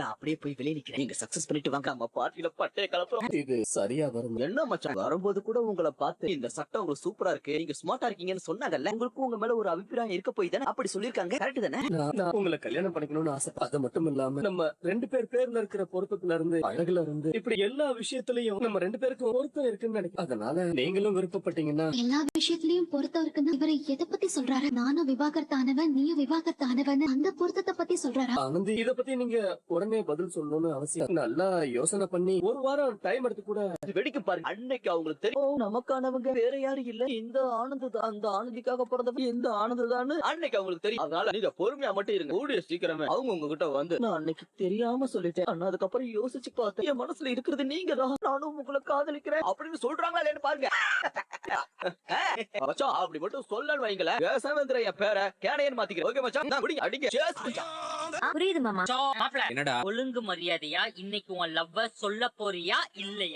நான் அப்படியே போய் வெளியே நிக்கிறேன். நீங்க சக்சஸ் பண்ணிட்டு வாங்க. நம்ம பார்ட்டில பட்டைய கலப்புறோம். இது சரியா வரும். என்ன மச்சான், வரும்போது கூட உங்களை பார்த்து இந்த சட்டம் உங்களுக்கு சூப்பரா இருக்கு, நீங்க ஸ்மார்ட்டா இருக்கீங்கன்னு சொன்னாங்கல்ல. உங்களுக்கு உங்க மேல ஒரு அபிப்பிராயம் இருக்க போய் தானே அப்படி சொல்லிருக்காங்க. கரெக்ட் தானே? நான் உங்களை கல்யாணம் பண்ணிக்கணும்னு ஆசை. அது மட்டும் இல்லாம நம்ம 2 பேர்ல இருக்கிற பொறுப்புல இருந்து, அழகுல இருந்து, இப்படி எல்லா விஷயத்திலயும் நம்ம 2 பேருக்கும் பொருத்தம் இருக்குன்னு நினைக்கிறேன். அதனால நீங்களும் விருப்பப்பட்டீங்கன்னா எல்லா விஷயத்திலயும் பொறுத்த இருக்குன்னு இவரை எதை பத்தி சொல்றாரு? நானும் விவாகரத்தானவன், நீயும் விவாகரத்தானவன், அந்த பொருத்தத்தை பத்தி சொல்றாரா? ஆனந்தி, இத பத்தி நீங்க உடனே பதில் சொல்லணும்னு அவசியம். நல்லா யோசனை பண்ணி ஒரு வாரம் டைம் எடுத்து கூட வெடிக்க பாருங்க. அன்னைக்கு அவங்களுக்கு தெரியும் நமக்கானவங்க வேற யாரும் இல்ல, இந்த ஆனந்த் தான். அந்த ஆனந்திக்காக பிறந்தவங்க இந்த ஆனந்த் தான் அன்னைக்கு அவங்களுக்கு தெரியும். அதனால நீங்க பொறுமையா மட்டும் இருங்க. கூடிய சீக்கிரமே அவங்க உங்ககிட்ட வந்து, நான் அன்னைக்கு தெரியாம சொல்லிட்டேன், ஆனா அதுக்கப்புறம் யோசிச்சு பார்த்தேன், என் மனசுல இருக்கிறது நீங்க தான், நானும் உங்களை காதலிக்கிறேன் அப்படின்னு சொல்றாங்களா இல்லைன்னு பாருங்க. மச்சான், அப்படி மட்டும் சொல்லன்னு வைங்களேன், பேசாம என் பேரை கேனையன் மாத்திக்கிறேன். ஓகே மச்சான், நான் குடிங்க, அடிங்க. Cheers மச்சான். புரியுது மாமா. மாப்ள, என்னடா ஒழுங்கு மரியாதையா இன்னைக்கு உன் லவ்வ சொல்ல போறியா இல்லையா?